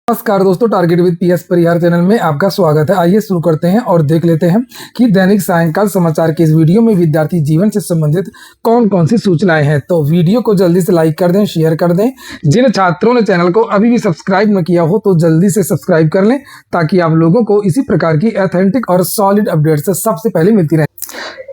नमस्कार दोस्तों, target with PS Parihar channel में आपका स्वागत है। आइए शुरू करते हैं और देख लेते हैं कि दैनिक सायंकाल समाचार के इस वीडियो में विद्यार्थी जीवन से संबंधित कौन कौन सी सूचनाएं हैं। तो वीडियो को जल्दी से लाइक कर दें, शेयर कर दें। जिन छात्रों ने चैनल को अभी भी सब्सक्राइब न किया हो तो जल्दी से सब्सक्राइब कर लें, ताकि आप लोगों को इसी प्रकार की ऑथेंटिक और सॉलिड अपडेट से सबसे पहले मिलती रहे।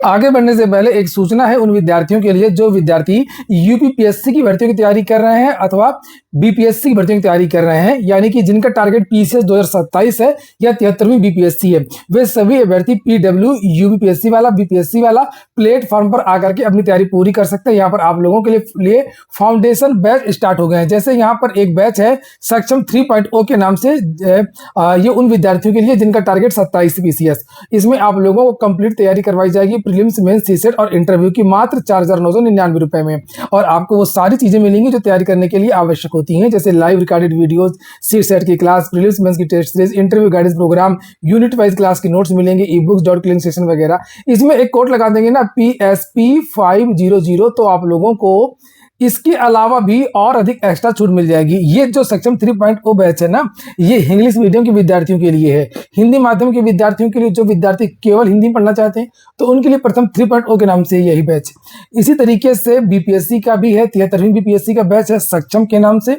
आगे बढ़ने से पहले एक सूचना है उन विद्यार्थियों के लिए जो विद्यार्थी यूपीपीएससी की भर्तियों की तैयारी कर रहे हैं अथवा बीपीएससी की भर्तियों की तैयारी कर रहे हैं, यानी कि जिनका टारगेट पीसीएस 2027 है या 73वीं बीपीएससी है। वे सभी अभ्यर्थी पीडब्ल्यू यूपीपीएससी वाला बीपीएससी वाला प्लेटफॉर्म पर आकर के अपनी तैयारी पूरी कर सकते हैं। यहाँ पर आप लोगों के लिए फाउंडेशन बैच स्टार्ट हो गए हैं। जैसे यहाँ पर एक बैच है सक्षम 3.0 के नाम से, ये उन विद्यार्थियों के लिए जिनका टारगेट 27 पीसीएस। इसमें आप लोगों को कंप्लीट तैयारी करवाई जाएगी, प्रीलिम्स, मेंस, सीसेट और इंटरव्यू की मात्र 4,999 रुपए में। और आपको वो सारी चीजें मिलेंगी जो तैयारी करने के लिए आवश्यक होती हैं, जैसे लाइव रिकॉर्डेड वीडियोस, सीसेट की क्लास, प्रीलिम्स, मेंस की test series, interview guidance programme, unit wise class के नोट्स मिलेंगे, e books, doubt clearing session वगैरह। इसमें एक कोड लगा देंगे ना PSP 500, तो आप लोगों को इसके अलावा भी और अधिक एक्स्ट्रा छूट मिल जाएगी। ये जो सक्षम 3.0 बैच है ना, ये इंग्लिश मीडियम के विद्यार्थियों के लिए है। हिंदी माध्यम के विद्यार्थियों के लिए, जो विद्यार्थी केवल हिंदी पढ़ना चाहते हैं, तो उनके लिए प्रथम 3.0 के नाम से यही बैच। इसी तरीके से बीपीएससी का भी है, 73वीं बीपीएससी का बैच है सक्षम के नाम से,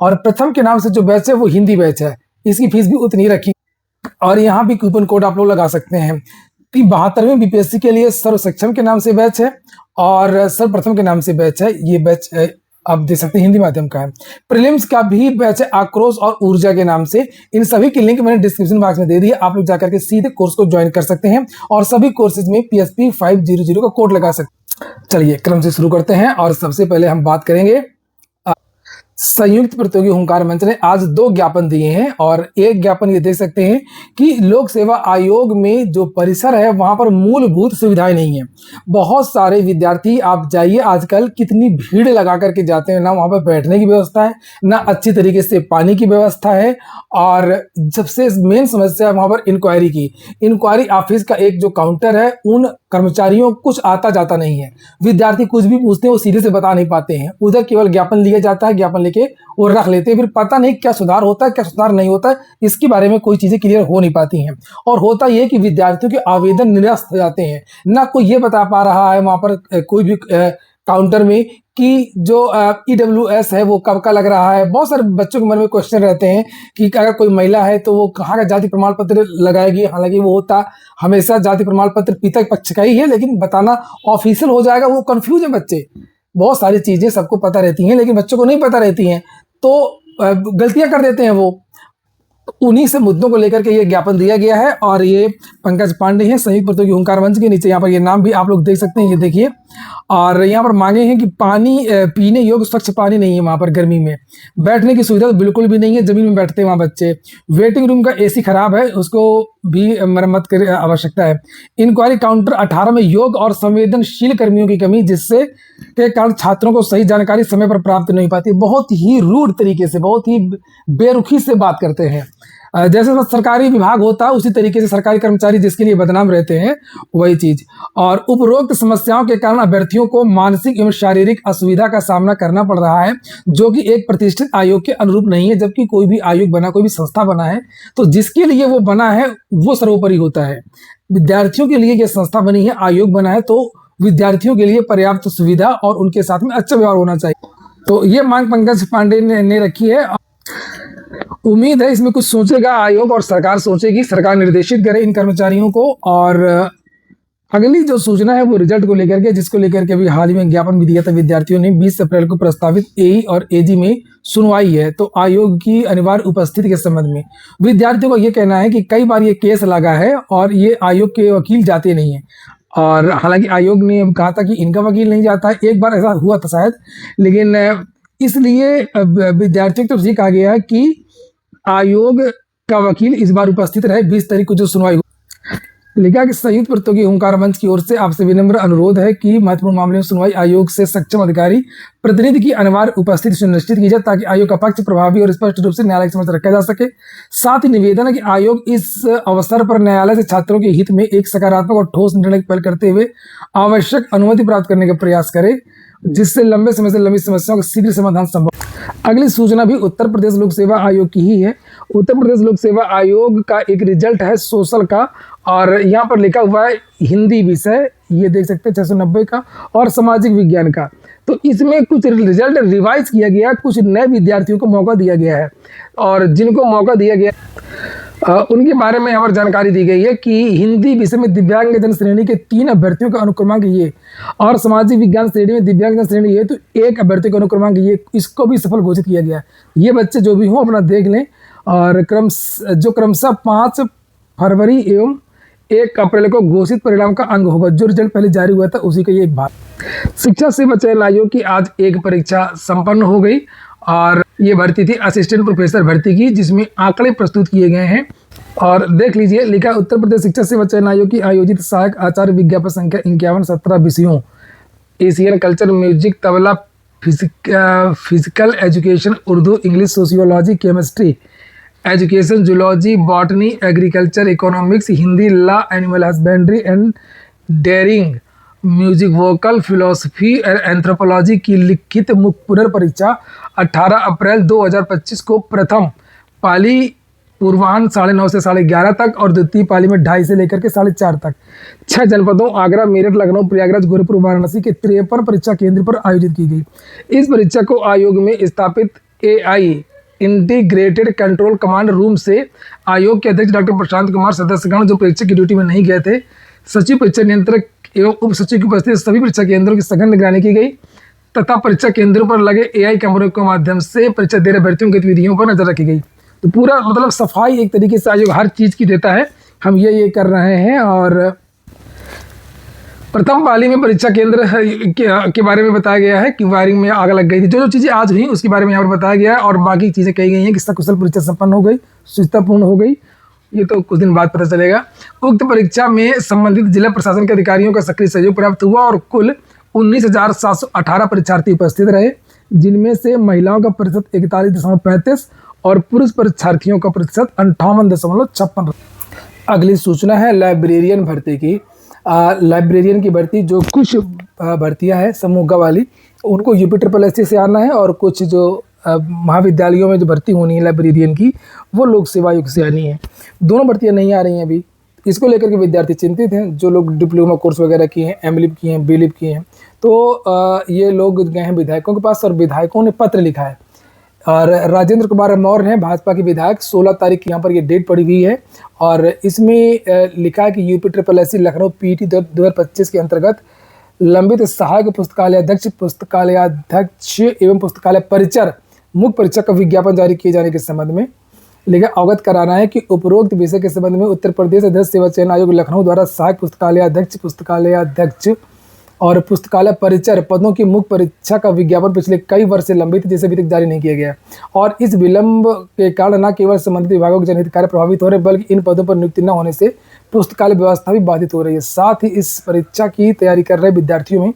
और प्रथम के नाम से जो बैच है वो हिंदी बैच है। इसकी फीस भी उतनी रखी, और यहाँ भी कूपन कोड आप लोग लगा सकते हैं। 72वीं बीपीएससी के लिए सर्व सक्षम के नाम से बैच है और सर्वप्रथम के नाम से बैच है। ये बैच आप देख सकते हैं हिंदी माध्यम का है। प्रीलिम्स का भी बैच है आक्रोश और ऊर्जा के नाम से। इन सभी की लिंक मैंने डिस्क्रिप्शन बॉक्स में दे दी है, आप लोग जाकर के सीधे कोर्स को ज्वाइन कर सकते हैं और सभी कोर्सेज में PSP 500 का कोड लगा सकते हैं। चलिए क्रम से शुरू करते हैं और सबसे पहले हम बात करेंगे, संयुक्त प्रतियोगी हुंकार मंच ने आज 2 ज्ञापन दिए हैं। और एक ज्ञापन ये देख सकते हैं कि लोक सेवा आयोग में जो परिसर है वहां पर मूलभूत सुविधाएं नहीं है। बहुत सारे विद्यार्थी, आप जाइए आजकल कितनी भीड़ लगा करके जाते हैं, ना वहां पर बैठने की व्यवस्था है, ना अच्छी तरीके से पानी की व्यवस्था है, और सबसे मेन समस्या है वहां पर इंक्वायरी की। इंक्वायरी ऑफिस का एक जो काउंटर है, उन कर्मचारियों को कुछ आता जाता नहीं है। विद्यार्थी कुछ भी पूछते हैं वो सीधे से बता नहीं पाते हैं। उधर केवल ज्ञापन लिया जाता है, ज्ञापन लेके वो रख लेते हैं, फिर पता नहीं क्या सुधार होता है क्या सुधार नहीं होता है, इसके बारे में कोई चीजें क्लियर हो नहीं पाती हैं। और होता यह कि विद्यार्थियों के आवेदन निरस्त हो जाते हैं, ना कोई ये बता पा रहा है वहां पर कोई भी काउंटर में कि जो EWS है वो कब का लग रहा है। बहुत सारे बच्चों के मन में क्वेश्चन रहते हैं कि अगर कोई महिला है तो वो कहाँ का जाति प्रमाण पत्र लगाएगी। हालांकि वो होता हमेशा जाति प्रमाण पत्र पिता के पक्ष का ही है, लेकिन बताना ऑफिशियल हो जाएगा, वो कंफ्यूज है बच्चे। बहुत सारी चीजें सबको पता रहती हैं, लेकिन बच्चों को नहीं पता रहती हैं, तो गलतियां कर देते हैं वो। उन्हीं से मुद्दों को लेकर के ये ज्ञापन दिया गया है। और ये पंकज पांडे हैं, संयुक्त प्रतियोगी हुंकार मंच के। नीचे यहाँ पर ये नाम भी आप लोग देख सकते हैं, ये देखिए। और यहाँ पर मांगे हैं कि पानी, पीने योग्य स्वच्छ पानी नहीं है वहाँ पर गर्मी में। बैठने की सुविधा तो बिल्कुल भी नहीं है, जमीन में बैठते हैं वहाँ बच्चे। वेटिंग रूम का AC खराब है, उसको भी मरम्मत की आवश्यकता है। इंक्वायरी काउंटर 18 में योग और संवेदनशील कर्मियों की कमी, जिससे के कारण छात्रों को सही जानकारी समय पर प्राप्त नहीं पाती। बहुत ही रूड तरीके से, बहुत ही बेरुखी से बात करते हैं। जैसे सरकारी विभाग होता है उसी तरीके से सरकारी कर्मचारी जिसके लिए बदनाम रहते हैं, वही चीज। और उपरोक्त समस्याओं के कारण अभ्यर्थियों को मानसिक एवं शारीरिक असुविधा का सामना करना पड़ रहा है, जो कि एक प्रतिष्ठित आयोग के अनुरूप नहीं है। जबकि कोई भी आयोग बना, कोई भी संस्था बना है, तो जिसके लिए वो बना है वो सर्वोपरि होता है। विद्यार्थियों के लिए यह संस्था बनी है, आयोग बना है, तो विद्यार्थियों के लिए पर्याप्त सुविधा और उनके साथ में अच्छा व्यवहार होना चाहिए। तो ये मांग पंकज पांडे ने रखी है। उम्मीद है इसमें कुछ सोचेगा आयोग और सरकार सोचेगी, सरकार निर्देशित करे इन कर्मचारियों को। और अगली जो सूचना है वो रिजल्ट को लेकर के, जिसको लेकर के अभी हाल ही में ज्ञापन भी दिया था विद्यार्थियों ने। 20 अप्रैल को प्रस्तावित AE और AG में सुनवाई है, तो आयोग की अनिवार्य उपस्थिति के संबंध में विद्यार्थियों का ये कहना है कि कई बार ये केस लगा है और ये आयोग के वकील जाते नहीं है। और हालांकि आयोग ने अब कहा था कि इनका वकील नहीं जाता है, एक बार ऐसा हुआ था शायद, लेकिन इसलिए विद्यार्थियों को तो ये कहा गया है कि आयोग का वकील इस बार उपस्थित रहे। 20 तारीख को जो सुनवाई लिखा कि संयुक्त प्रतियोगी हुंकार मंच की ओर से आपसे विनम्र अनुरोध है कि महत्वपूर्ण मामले में सुनवाई आयोग से सक्षम अधिकारी प्रतिनिधि की अनिवार्य उपस्थिति सुनिश्चित की जाए, ताकि आयोग का पक्ष प्रभावी और स्पष्ट रूप से न्यायालय के समक्ष रखा जा सके। साथ ही निवेदन है कि आयोग इस अवसर पर न्यायालय से छात्रों के हित में एक सकारात्मक और ठोस निर्णय की पहल करते हुए आवश्यक अनुमति प्राप्त करने का प्रयास करे, जिससे लंबे समय से लंबी समस्याओं का शीघ्र समाधान संभव। अगली सूचना भी उत्तर प्रदेश लोक सेवा आयोग की ही है। उत्तर प्रदेश लोक सेवा आयोग का एक रिजल्ट है सोशल का, और यहाँ पर लिखा हुआ है हिंदी विषय, ये देख सकते हैं 690 का, और सामाजिक विज्ञान का। तो इसमें कुछ रिजल्ट रिवाइज किया गया, कुछ नए विद्यार्थियों को मौका दिया गया है, और जिनको मौका दिया गया उनके बारे में यहाँ पर जानकारी दी गई है कि हिंदी विषय में दिव्यांग जन श्रेणी के 3 अभ्यर्थियों का अनुक्रमांक ये, और सामाजिक विज्ञान श्रेणी में दिव्यांग जन श्रेणी ये, तो 1 अभ्यर्थी का अनुक्रमांक ये, इसको भी सफल घोषित किया गया है। ये बच्चे जो भी हों अपना देख लें, और क्रमशः 5 फरवरी एवं 1 अप्रैल को घोषित परिणाम का अंग होगा। जो रिजल्ट पहले जारी हुआ था उसी का ये एक भाग। शिक्षा सेवा चयन आयोग की आज एक परीक्षा संपन्न हो गई, और ये भर्ती थी असिस्टेंट प्रोफेसर भर्ती की, जिसमें आंकड़े प्रस्तुत किए गए हैं। और देख लीजिए, लिखा उत्तर प्रदेश शिक्षा सेवा चयन आयोग की आयोजित सहायक आचार्य विज्ञापन संख्या 51 17 विषयों Asian culture, music, tabla, physical education, Urdu, English, sociology, chemistry education, zoology, botany, agriculture, economics, Hindi, law, animal husbandry and dairying, music, vocal, philosophy और एंथ्रोपोलॉजी की लिखित मुख्य पुनर्परीक्षा 18 अप्रैल 2025 को प्रथम पाली पूर्वाह्न 9:30 से 11:30 तक, और द्वितीय पाली में 2:30 से लेकर के 4:30 तक 6 जनपदों आगरा, मेरठ, लखनऊ, प्रयागराज, गोरखपुर, वाराणसी के 53 परीक्षा केंद्र पर आयोजित की गई। इस परीक्षा को आयोग में स्थापित AI integrated control command room से आयोग के अध्यक्ष डॉक्टर प्रशांत कुमार, सदस्यगण जो परीक्षा की ड्यूटी में नहीं गए थे, सचिव, परीक्षा नियंत्रक एवं उप सचिव की उपस्थिति सभी परीक्षा केंद्रों की सघन निगरानी की गई, तथा परीक्षा केंद्रों पर लगे AI कैमरों के माध्यम से परीक्षा दे रहे अभ्यर्थियों की गतिविधियों पर नजर रखी गई। तो पूरा मतलब सफाई एक तरीके से आयोग हर चीज़ की देता है। हम ये कर रहे हैं। और प्रथम पाली में परीक्षा केंद्र के बारे में बताया गया है कि वायरिंग में आग लग गई थी। जो चीज़ें आज हुई उसके बारे में यहाँ पर बताया गया है, और बाकी चीज़ें कही गई हैं कि सकुशल परीक्षा संपन्न हो गई, सुचितापूर्ण हो गई। ये तो कुछ दिन बाद पता चलेगा। उक्त परीक्षा में संबंधित जिला प्रशासन के अधिकारियों का सक्रिय सहयोग प्राप्त हुआ, और कुल 19,718 परीक्षार्थी उपस्थित रहे, जिनमें से महिलाओं का प्रतिशत 41.35 और पुरुष परीक्षार्थियों का प्रतिशत 58.56। अगली सूचना है लाइब्रेरियन भर्ती की। लाइब्रेरियन की भर्ती, जो कुछ भर्तियां हैं समूह वाली, उनको UPSSC से आना है, और कुछ जो महाविद्यालयों में जो भर्ती होनी है लाइब्रेरियन की, वो लोक सेवा आयोग से आनी है। दोनों भर्तियां नहीं आ रही हैं अभी। इसको लेकर के विद्यार्थी चिंतित हैं। जो लोग डिप्लोमा कोर्स वगैरह किए हैं, MLib किए हैं, BLib किए हैं, तो ये लोग गए हैं विधायकों के पास, और विधायकों ने पत्र लिखा है। और राजेंद्र कुमार मौर्य हैं भाजपा के विधायक, 16 तारीख की यहाँ पर ये डेट पड़ी हुई है, और इसमें लिखा है कि UPSSC लखनऊ PET 2025 के अंतर्गत लंबित सहायक पुस्तकालयाध्यक्ष एवं पुस्तकालय परिचर मुख्य परीक्षा का विज्ञापन जारी किए जाने के संबंध में लेकिन अवगत कराना है कि उपरोक्त विषय के संबंध में उत्तर प्रदेश अध्यक्ष सेवा चयन आयोग लखनऊ द्वारा सहायक पुस्तकालयाध्यक्ष और पुस्तकालय परिचर पदों की मुख्य परीक्षा का विज्ञापन पिछले कई वर्ष से लंबित जिसे अभी तक जारी नहीं किया गया, और इस विलंब के कारण न केवल संबंधित विभागों के जनहित कार्य प्रभावित हो रहे, बल्कि इन पदों पर नियुक्ति न होने से पुस्तकालय व्यवस्था भी बाधित हो रही है। साथ ही इस परीक्षा की तैयारी कर रहे विद्यार्थियों में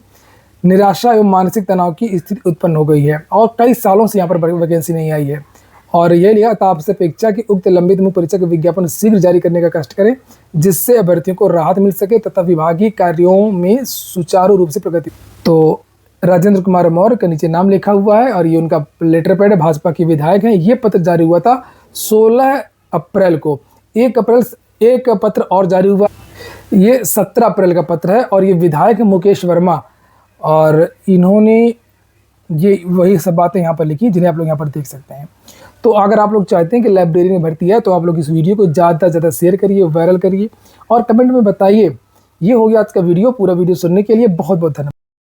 निराशा एवं मानसिक तनाव की स्थिति उत्पन्न हो गई है, और कई सालों से यहाँ पर वैकेंसी नहीं आई है। और यह लिया था आपसे अपेक्षा कि उक्त लंबित मुख्य परीक्षा के विज्ञापन शीघ्र जारी करने का कष्ट करें, जिससे अभ्यर्थियों को राहत मिल सके तथा विभागीय कार्यों में सुचारू रूप से प्रगति। तो राजेंद्र कुमार मौर्य का नीचे नाम लिखा हुआ है, और ये उनका लेटर पैड है, भाजपा के विधायक हैं। ये पत्र जारी हुआ था 16 अप्रैल को। एक पत्र और जारी हुआ, ये 17 अप्रैल का पत्र है, और ये विधायक मुकेश वर्मा, और इन्होंने ये वही सब बातें यहाँ पर लिखी जिन्हें आप लोग यहाँ पर देख सकते हैं। तो अगर आप लोग चाहते हैं कि लाइब्रेरी में भर्ती है, तो आप लोग इस वीडियो को ज़्यादा से ज़्यादा शेयर करिए, वायरल करिए, और कमेंट में बताइए। ये हो गया आज का वीडियो। पूरा वीडियो सुनने के लिए बहुत बहुत धन्यवाद।